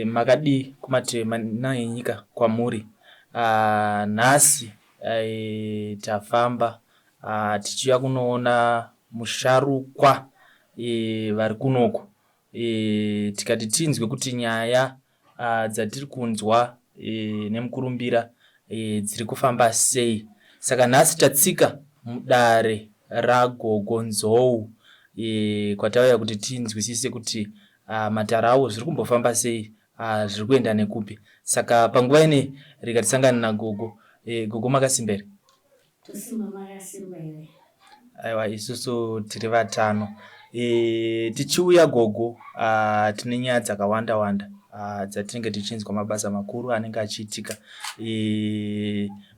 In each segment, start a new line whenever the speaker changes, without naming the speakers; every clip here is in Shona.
Makadi kumatema nayenyika kwamuri. Nhasi tafamba tichiuya kunoona musharukwa vari kunoko. Tikati tinzwe kuti nyaya dzatiri kunzwa nemukurumbira dziri kufamba sei. Saka nhasi tatsika mudare ragogo Nzou kwatauya kuti tinzwisise kuti matara awo zviri kumbofamba sei, zviri kuenda nekupi. Saka panguva ine rega tisangane nagogo. Gogo makasimba here?
Tosimba makasimba here.
Aiwa, isusu tiri vatano. Tichiuya gogo, tine nyaya dzakawanda wanda dzatinenge tichinzwa, mabasa makuru anenge achiitika.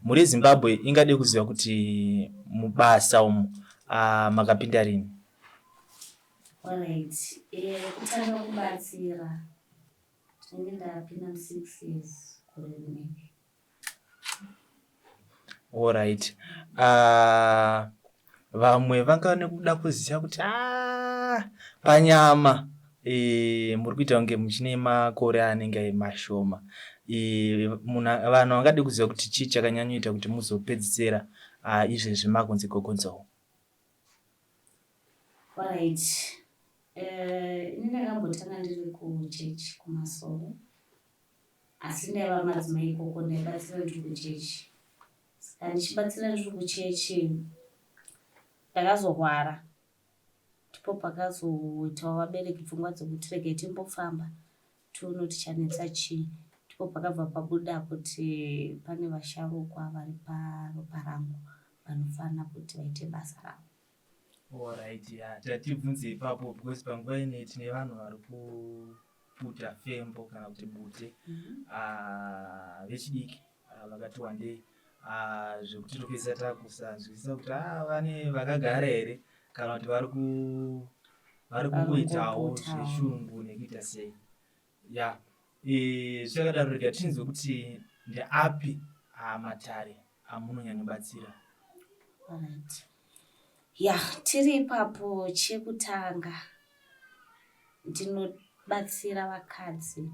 Muri Zimbabwe ingade kuziva kuti mubasa umu makapinda rini?
Alright. Kutanga kubatsira tinenge ndapinda 6 years kure rimwe.
Alright. Vamwe vangane kuda kuziva kuti panyama muri kuita kunge muchine makore anenge mashoma. Vanhu vangade kuziva kuti chii chakanyanyoita kuti muzopedzisira izvezvi makunzi Gogo Nzou.
Alright. Ndakambotanga ndiri kuchechi kumasoro, asi ndaiva madzimai ikoko ndaibatsira ndiri kuchechi. Saka ndichibatsira ndiri kuchechi ndakazorwara, ndipo pakazoitawo vabereki pfungwa dzokuti regai timbofamba tione kuti chanetsa chii. Ndipo pakabva pabuda kuti pane vasharukwa vari paropa rangu vanofanira kuti vaite basa ravo.
Alright, tatibvunze ipapo because panguva ine tine vanhu vari kuputa fembo kana kuti bute vechidiki vakati wandei, zvekuti topedzisa takusanzwisisa kuti vane vakagara here kana kuti vari kungoitawo zveshungu nekuita sei. Zvichakadaro rega tinzwe kuti ndeapi matare amunonyanyobatsira.
Alright. Tiri ipapo, chekutanga ndinobatsira vakadzi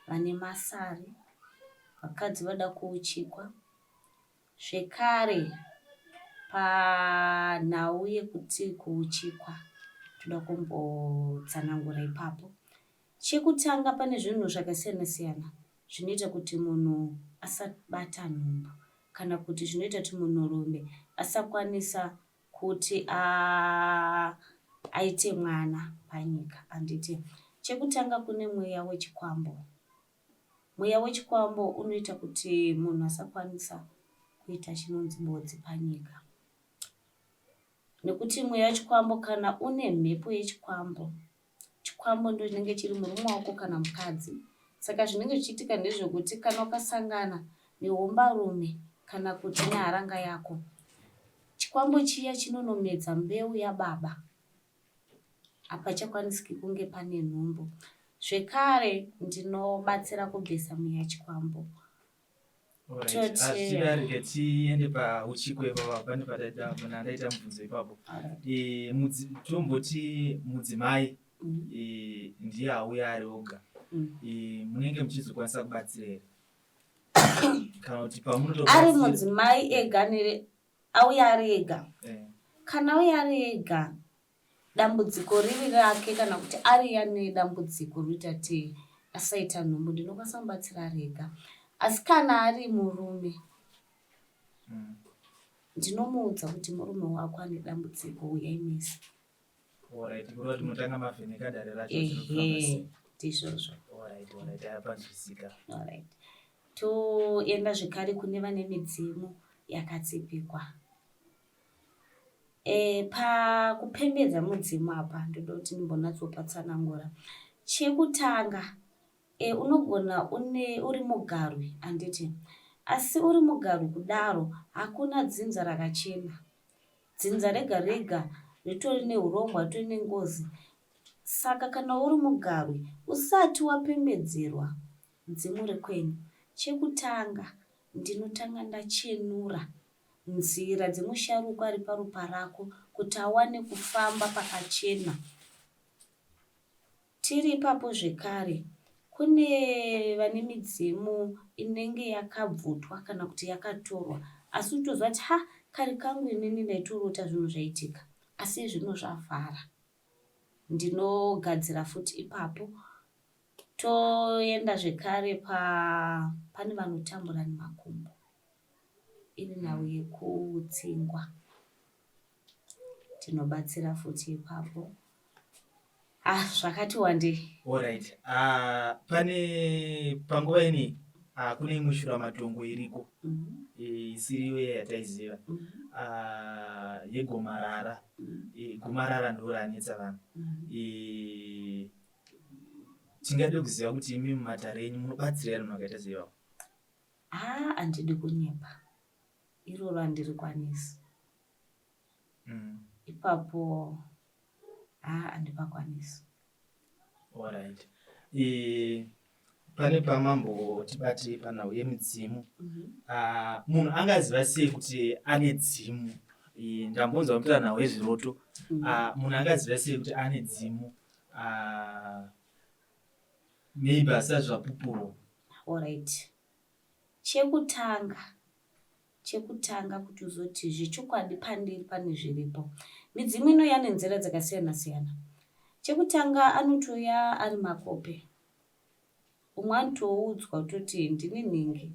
vane masari, vakadzi vada kuuchikwa. Zvekare panhau yekuti kuuchikwa toda kumbotsanangura ipapo. Chekutanga pane zvinhu zvakasiyana siyana zvinoita kuti munhu asabata nhumbu kana kuti zvinoita kuti munhurume asakwanisa kuti aite mwana panyika. Handiti chekutanga kune mweya wechikwambo. Mweya wechikwambo unoita kuti munhu asakwanisa kuita chinonzi bodzi panyika, nekuti mweya wechikwambo kana une mhepo yechikwambo, chikwambo ndo chinenge chiri murume wako kana mukadzi. Saka zvinenge zvichiitika ndezvekuti kana ukasangana nehombarume kana kuti neharanga yako, chikwambo chiya chinonomedza mbeu yababa, hapachakwanisiki kunge pane nhumbu. Zvekare ndinobatsira kubvisa mweya wechikwambo.
Rege tiende pauchikwa ipapo, pane pandaita mubvunzo ipapo. Tomboti mudzimai ndiye auya ari oga, munenge muchizokwanisa kubatsira here? Kana kuti pamunotobatsira
ari mudzimai ega auya ari ega, kana auya ari ega dambudziko riri rake, kana kuti ari ane dambudziko roita kuti asaita nhumbu, ndinokwanisa kubatsira ari ega. Asi kana ari murume ndinomuudza kuti murume wako ane dambudziko, uyai mese.
Alright, kurova kuti munotanga mavheneka dare racho.
Ndizvozvo.
Alright, ayapanzwisika.
Alright. Toenda zvekare kune vane midzimu yakatsipikwa. Pakupembedza mudzimu apa ndoda kuti ndimbonatsopa. Chekutanga unogona uri mugarwi, handiti, asi uri mugarwi kudaro hakuna dzinza rakachena. Dzinza rega rega ritori neurongwa, ritori nengozi. Saka kana uri mugarwi usati wapembedzerwa dzimu rekwenyu, chekutanga ndinotanga ndachenura nzira dzemusharukwa ari paropa rako kuti awane kufamba pakachena. Tiri ipapo zvekare Kune vane midzimu inenge yakabvutwa kana kuti yakatorwa, asi utozwa kuti kare kangu inini ndaitorota zvinhu zvaitika, asi zvino zvavhara. Ndinogadzira futi ipapo. Toenda zvekare pane vanotambura nemakumbo, iri nhau yekutsingwa, tinobatsira futi ipapo. Zvakati wandei.
Alright. Pane panguva ini kune imwe shuramatongo iriko isiriyo yataiziva yegomarara. Gomarara ndo ranetsa vanhu. Tingade kuziva kuti imi mumatare enyu munobatsira vanhu vakaita seivavo.
Handidi kunyepa, iroro handirikwanisi. Ipapo handipakwanisi.
Alright. Pane pamambo tibate panhau yemidzimu. Munhu angaziva sei kuti ane dzimu? Ndambonzwa kuti panhau yezviroto. Munhu angaziva sei kuti ane dzimu? Maybe asati zvapupurwa.
Alright. Chekutanga kuti uzoti zvechokwadi pandiri pane zviripo. Midzimu inouya nenzira dzakasiyana siyana. Chekutanga anotouya ari makope. Umwe anotoudzwa kutoti ndini nhingi.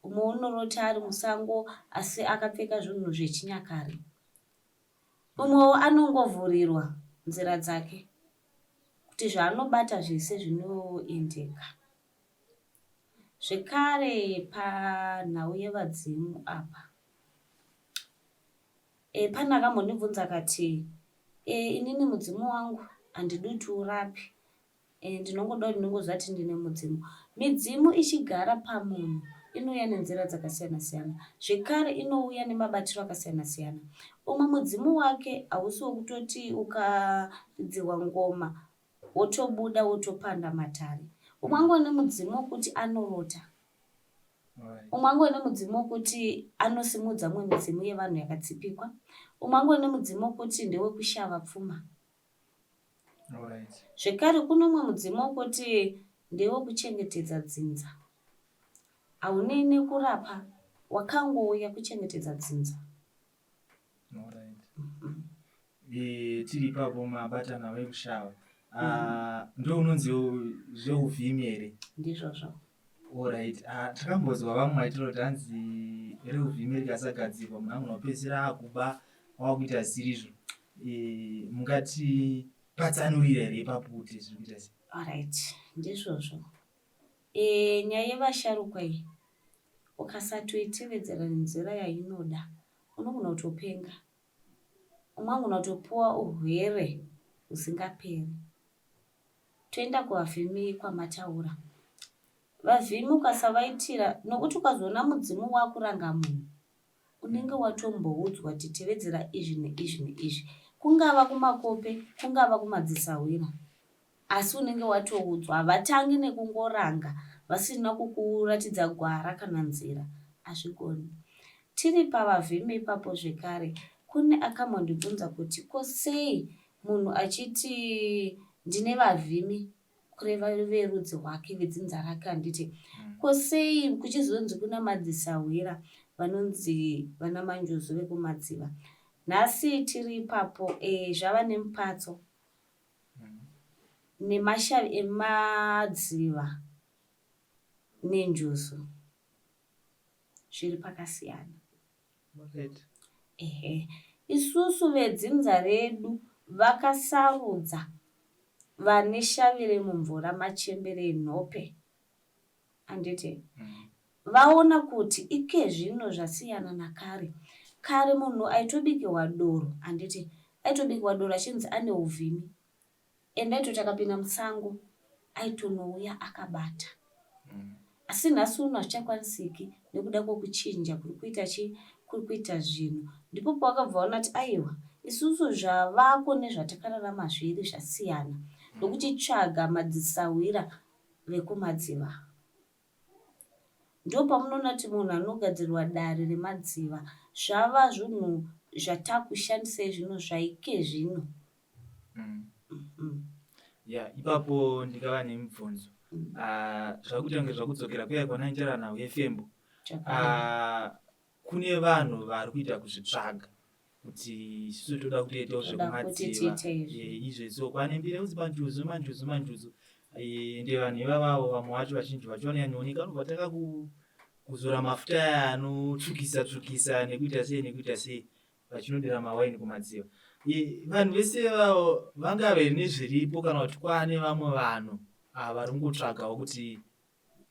Umwe unorota ari musango asi akapfeka zvinhu zvechinyakare. Umwewo anongovhurirwa nzira dzake kuti zvaanobata zvese zvinoendeka. Zvekare panhau yevadzimu apa. Pane akambondibvunza akati, inini mudzimu wangu handidi kuti urape. Ndinongoda kuti ndinongozva kuti ndine mudzimu. Midzimu ichigara pamunhu inouya nenzira dzakasiyana siyana. Zvekare inouya nemabatiro akasiyana siyana. Umwe mudzimu wake hausi wekutoti ukaridzirwa ngoma wotobuda wotopanda matare. Umwe angone mudzimu wekuti anorota. Umwe angone mudzimu wekuti anosimudza mumwe midzimu yevanhu yakatsipikwa. Umwe angone mudzimu wekuti ndewekushava pfuma. Zvekare kune umwe mudzimu wekuti ndewekuchengetedza dzinza. Haunei nekurapa, wakangouya kuchengetedza dzinza.
Tiri ipapo mabata nhau yekushava. Ndo unonzi zveuvhimi here?
Ndizvozvo.
Alright. Takambonzwa vamwe vaitira kuti hanzi reuvhimi rikasagadzirwa munhu anopedzisira akuba wakuita zirizvo. Mungati patsanurira here ipapo kuti zviri kuita sei?
Alright, ndizvozvo. Nyaya yevasharukwa iyi ukasatoitevedzera nenzira yainoda unogona kutopenga. Umwe anogona kutopuwa urwere husingaperi. Toenda kuvavhimi kwamataura. Vavhimi ukasavaitira, nokuti ukazoona mudzimu wakuranga munhu, unenge watomboudzwa kuti tevedzera izvi neizvi neizvi. Kungava kumakope, kungava kumadzisawira. Asi unenge watoudzwa, havatangi nekungoranga vasina kukuratidza gwara kana nzira. Hazvigoni. Tiri pavavhimi ipapo zvekare, kune akambondibvunza kuti kosei munhu achiti ndine vavhimi kureva verudzi rwake vedzinza rake. Handiti kosei kuchizonzi kuna madzisawira vanonzi vana manjozo vekumadziva. Nhasi tiri ipapo zvava nemupatso nemashavi emadziva nenjozo zviri pakasiyana. Isusu vedzinza redu vakasarudza vane shavi remumvura, machembere enhope. Handiti vaona kuti ike zvino zvasiyana nakare. Kare munhu aitobikirwa doro, handiti aitobikirwa doro achinzi ane uvhimi. Ende aitoti akapinda musango aitonouya akabata. Asi nhasi uno hazvichakwanisiki nekuda kwekuchinja kuri kuita zvinhu. Ndipo pawakabva waona kuti aiwa, isusu zvavako nezvatakararama zviri zvasiyana. Ndokuchitsvaga madzisawira vekumadziva. Ndo pamunoona kuti munhu anogadzirwa dare remadziva zvava zvinhu zvatakushandisai zvino zvaike zvino.
Ipapo ndikava nemibvunzo. Zvakuita kunge zvakudzokera kuya kwanainjira nawo yefembo.
Chakanaka.
Kune vanhu vari kuita kuzvitsvaga kuti isusu toda kutoitawo zvekumadziva izvo so kwanembire uzi manjuzu ende vanhu ivavavo vamwe vacho vazhinji vacho vanonyanyoneka vanobva tanga kuzora mafuta aya anotsvukisa nekuita sei vachinodira mawaini kumadziva. Vanhu vese ivavo vangave nezviripo kana kuti kwane vamwe vanhu vari kungotsvagawo kuti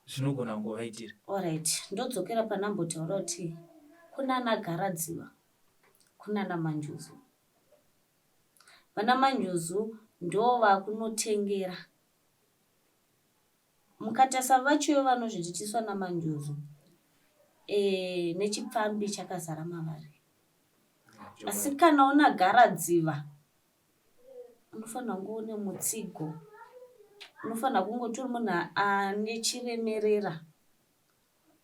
zvinogona kungovaitira.
Alright, ndodzokera panambotaura kuti kunana Garadziva, kunana Manjuzu. Vana Manjuzu ndo vakunotengera. Mukatasa vacho vanozvidzidziswa naManjuzu nechipfambi chakazara mavari. Asi kana una Garadziva unofanira kunge une mutsigo, unofanira kunge uri munhu ane chiremerera,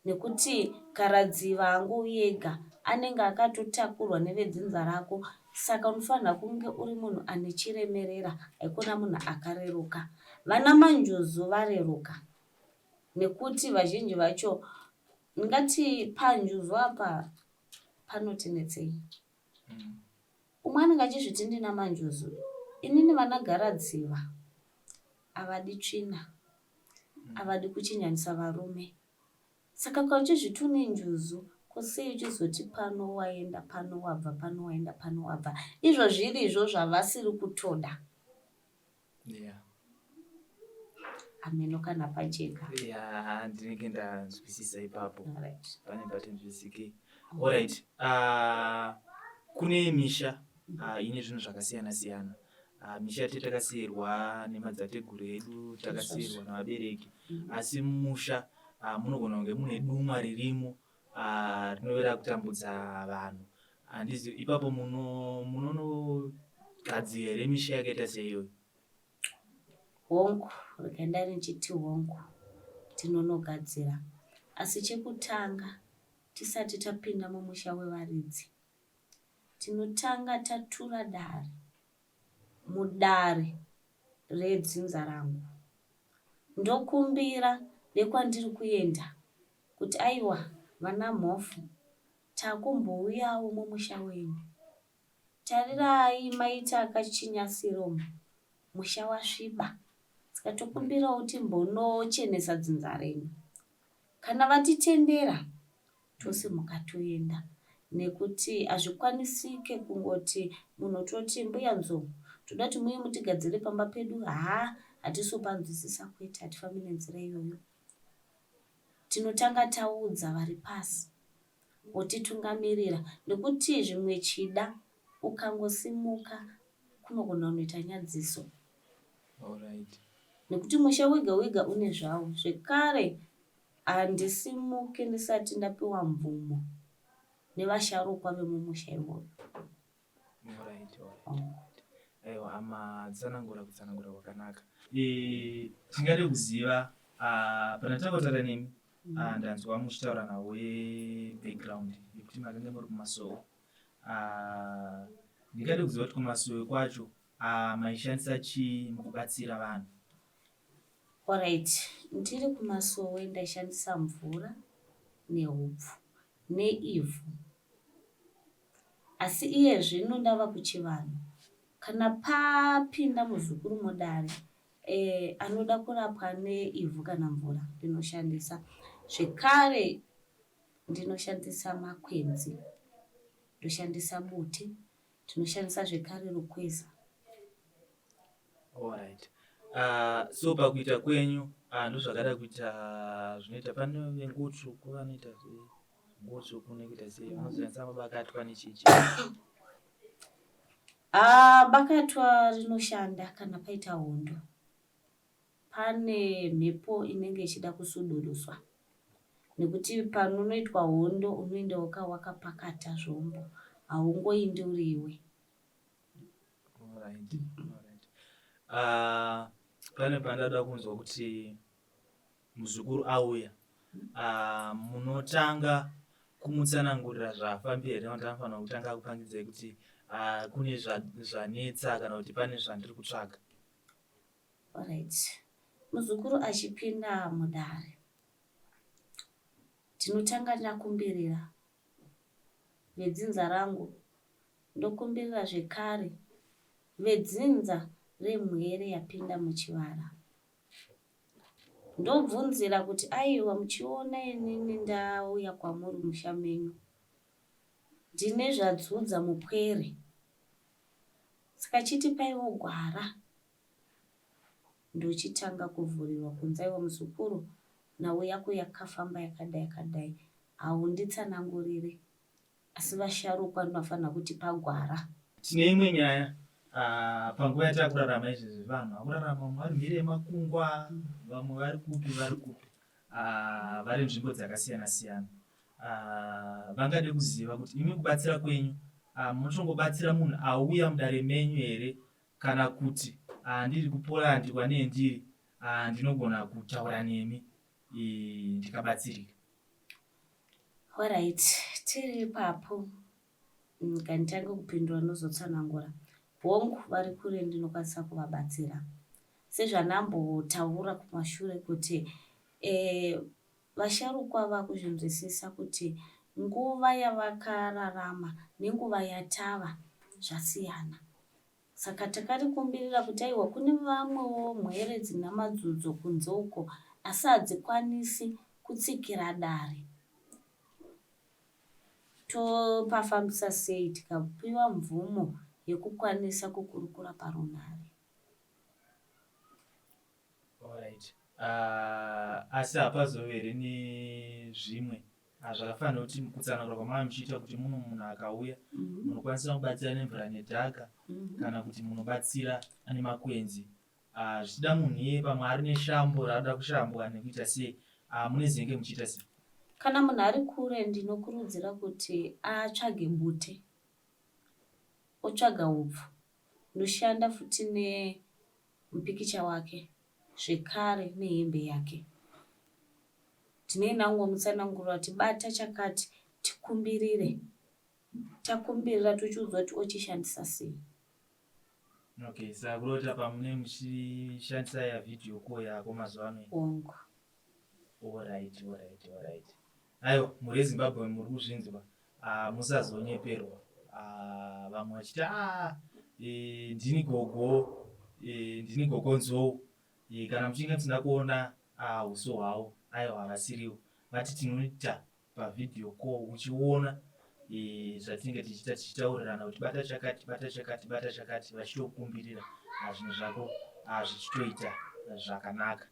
nekuti Garadziva haangouyi ega, anenge akatotakurwa nevedzinza rako. Saka unofanira kunge uri munhu ane chiremerera, haikona munhu akareruka. Vana Manjuzu vareruka nekuti vazhinji vacho ngati panjuzu apa panotinetsei. Umwe anenge achizviti ndina Manjuzu, inini vana Garadziva havadi tsvina, havadi kuchinjanisa varume. Saka kana uchizviti une njuzu, kusei uchizoti pano waenda, pano wabva, pano waenda, pano wabva. Izvo zvirizvo zvavasiri kutoda. Ameno kana pacheka.
Ndinenge ndanzwisisa ipapo. Pane patinzwisike. Alright. Kune misha ine zvinhu zvakasiyana siyana. Misha takasiyirwa nemadzitateguru edu, takasiyirwa navabereki. Asi musha munogona kunge mune dumwa ririmo rinovera kutambudza vanhu. Handizi ipapo munogadzira here misha yakaita seiyoyo?
Hongu, rikaenda richiti hongu, tinonogadzira. Asi chekutanga, tisati tapinda mumusha wevaridzi, tinotanga tatura dare, mudare redzinza rangu. Ndokumbira nekwandiri kuenda kuti aiwa vana mhofu, takumbouyawo mumusha wenyu. Tarirai maita akachinyasiromo, musha wasviba. Saka tokumbira kuti mbonochenesa dzinza renyu. Kana vatitendera, tosimuka toenda. Nekuti hazvikwanisike kungoti munhu toti mbuya nzou, toda kuti muuye mutigadzire pamba pedu. Hatisopanzwisisa kwete, hatifambi nenzira iyoyo. Tinotanga taudza vari pasi, votitungamirira. Nekuti zvimwe chida, ukangosimuka, kunogona kunoita nyadziso.
Alright.
Nekuti musha wega wega une zvawo. Zvekare handisimuke ndisati ndapiwa mvumo nevasharukwa vemumusha iwoyo.
Alright. Aiwa, kutsanangura kwakanaka. Tingade kuziva pana takotaura nemi, ndanzwa muchitaura nawo background yekuti makanga muri kuMasowe. Ndingade kuziva kuti kuMasowe kwacho maishandisa chii mukubatsira vanhu?
Alright, ndiri kuMasowe ndaishandisa mvura nehupfu neivhu. Asi iye zvino ndava kuchivanhu. Kana papinda muzukuru mudare, anoda kurapwa neivhu kana mvura, ndinoshandisa. Zvekare ndinoshandisa makwenzi, ndoshandisa buti, tinoshandisa zvekare rukweza.
Alright. So pakuita kwenyu ndozvakada kuita zvinoita pano vengutsvuku vanoita ngutsvuku nekuita sei, vanozoshandisa mabakatwa nechichi. Bakatwa rinoshanda kana paita hondo. Pane mhepo inenge ichida kusuduruswa. Nekuti panoitwa hondo unoenda wakapakata zvombo, haungoindi uriwe. Alright. Pane pandada kunzwa kuti muzukuru auya, munotanga kumutsanangurira zvafambi here, kuti anofanira kutanga kupangidzai kuti kune zvanetsa kana kuti pane zvandiri kutsvaga. Alright.
Muzukuru achipinda mudare, tinotanga ndakumbirira vedzinza rangu, ndokumbirira zvekare vedzinza remwere yapinda muchivara. Ndobvunzira kuti aiwa, muchiona inini ndauya kwamuri musha menyu ndine zvadzudza mupwere, saka chitipaiwo gwara. Ndochitanga kuvhurirwa kunzi aiwa muzukuru, nhau yako yakafamba yakadai yakadai, haunditsanangurire, asi vasharukwa ndinofanira kutipa gwara.
Tine imwe nyaya panguva yatakurarama izvezvi, vanhu vakurarama vamwe vari mhiri yemakungwa, vamwe vari kupi vari nzvimbo dzakasiyana siyana. Vangade kuziva kuti imi kubatsira kwenyu munotongobatsira munhu auya mudare menyu here, kana kuti ndiri kuPoland kwanendiri ndinogona kutaura nemi ndikabatsirika.
Alright, tiri ipapo nganditanga kupindura nozotsanangura. Hongu vari kure ndinokwanisa kuvabatsira, sezvanambotaura kumashure kuti vasharukwa vakuzvinzwisisa kuti nguva yavakararama nenguva yatava zvasiyana. Saka takari kumbirira kuti aiwa, kune vamwewo mhere dzina madzudzo kunze uko asi hadzikwanisi kutsikira dare. Topafambisa sei tikapiwa mvumo yekukwanisa kukurukura parunhare?
Alright. Asi hapazovere nezvimwe zvakafanira kuti kutsanangura kwamava muchiita kuti munhu akauya munokwanisa kubatsira nemvura nedhaka, kana kuti munobatsira ane makwenzi. Zvichida munhu iye pamwe ari neshambo raada kushambwa nekuita sei, munezenge muchiita sei?
Kana munhu ari kure ndinokurudzira kuti atsvage mbute, otsvaga upfu, noshanda futi nemupikicha wake, zvekare nehembe yake. Tinoenda ngomutsanangurira kuti bata chakati, tikumbirire. Takumbirira tochiudzwa kuti ochishandisa sei.
Okay, saka kurota pamune muchishandisa yavidhiyo call yako mazuva ano.
Hongu.
Alright. Aiwa, muri eZimbabwe muri kuzvinzwa, musazonyeperwa. Vamwe vachiti ndini gogo nzou, kana muchinge musina kuona uso hwavo, aiwa havasiriwo. Vati tinoita pavidhiyo call uchiona zvatinenge tichiita tichitaurirana kuti bata chakati, vachitokumbirira zvinhu zvako zvichitoita zvakanaka.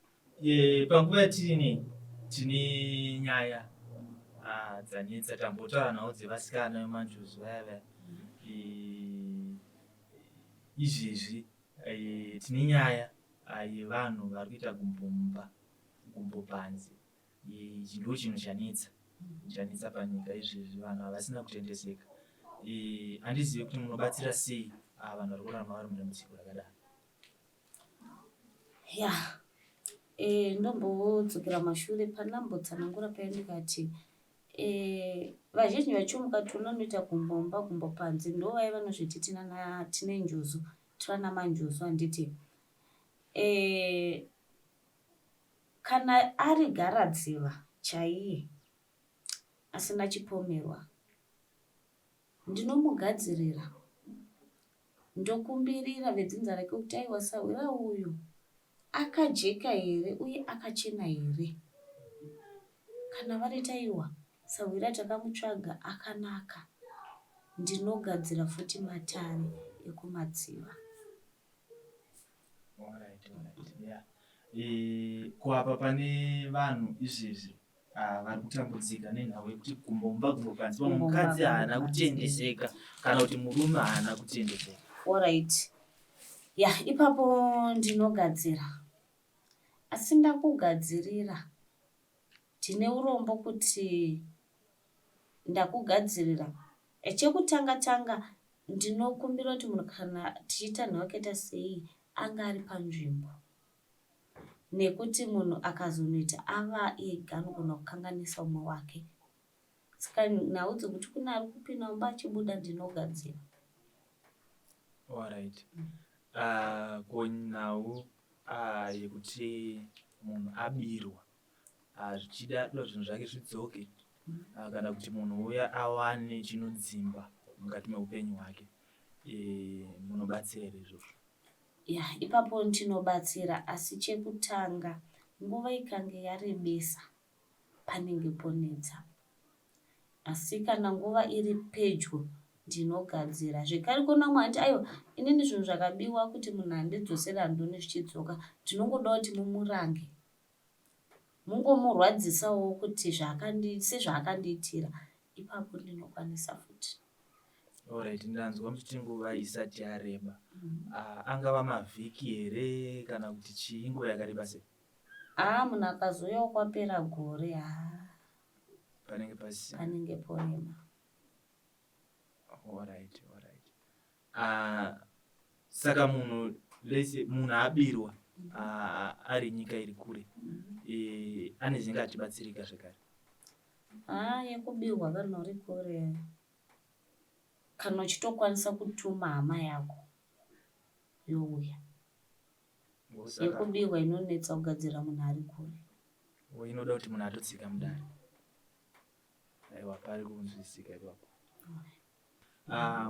Panguva yatiri tine nyaya dzanetsa, tambotaura nhau dzevasikana vemanjuzu vaya. Izvezvi tine nyaya yevanhu vari kuita gumbo panze. Ichi ndo chinhu chanetsa panyika izvezvi, vanhu havasina kutendeseka. Handizivi kuti munobatsira sei vanhu vari kurarama vari mudambudziko rakadaro.
Ndombodzokera mashure pandambotsanangura paya ndikati vazhinji vacho mukatoona unoita gumbo panze ndovaya vanozviti tine njuzu, tivana manjuzu. Handiti kana ari garadziva chaiye asina chipomerwa, ndinomugadzirira, ndokumbirira vedzinza rake kuti aiwa, sawira uyu akajeka here uye akachena here. Kana variti aiwa, sawira takamutsvaga akanaka, ndinogadzira futi matare ekumadziva.
Kuapa pane vanhu izvezvi vari kutambudzika nenhau yekuti gumbo panze, vamwe mukadzi haana kutendeseka kana kuti murume haana kutendeseka.
Alright. Ipapo ndinogadzira, asi ndakugadzirira ndine urombo kuti ndakugadzirira. Chekutanga ndinokumbira kuti munhu kana tichiita nhawakaita sei anga ari panzvimbo, nekuti munhu akazonoita ava ega anogona kukanganisa umwe wake. Saka nhau dzekuti kuna ari kupinda mumba achibuda ndinogadzira.
Alright. Ko nhau yekuti munhu abirwa zvichida zvinhu zvake zvidzoke kana kuti munhu uya awane chinodzimba mukati meupenyu hwake, munobatsira here izvozvo?
Ya, ipapo ndinobatsira, asi chekutanga nguva ikange yarebesa panenge ponetsa, asi kana nguva iri pedyo ndinogadzira zvekare. Kuna mumwe anti aiwa inini zvinhu zvakabiwa kuti munhu andidzosera ndoni zvichidzoka, ndinongoda kuti mumurange mungomurwadzisawo kuti sezvaakandiitira, ipapo ndinokwanisa futi.
Alright, ndanzwa muchiti nguva isati yareba. Angava mavhiki here kana kuti chii, inguva yakareba sei?
Munhu akazouyawo kwapera gore,
Panenge pasina.
panenge porema.
Alright. Saka munhu abirwa ari nyika iri kure, ane zvinga achibatsirika zvekare.
Yekubirwa kana uri kure, kana uchitokwanisa kutuma hama yako youya. Yekubirwa inonetsa kugadzira munhu ari kure.
Inoda kuti munhu atotsika mudare. Aiwa, pari kunzwisika ipapo.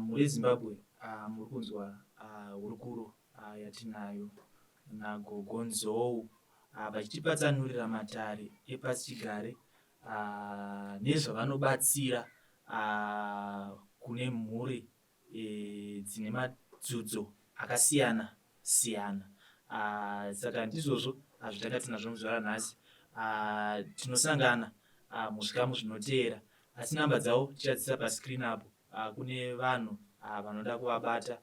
Muri Zimbabwe muri kunzwa hurukuro yatinayo naGogo Nzou vachitipatsanurira matare epasichigare nezvavanobatsira kune mhuri dzine madzudzo akasiyana siyana. Saka ndizvozvo zvatanga tinazvo muzuva ranhasi. Tinosangana muzvikamu zvinoteera, asi namba dzavo tichadzisa paskirini apo kune vanhu vanoda kuvabata,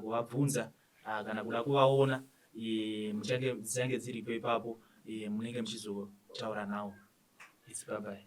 kuvabvunza kana kuda kuvaona, dzichange dziripo ipapo, munenge muchizotaura navo. Bye bye.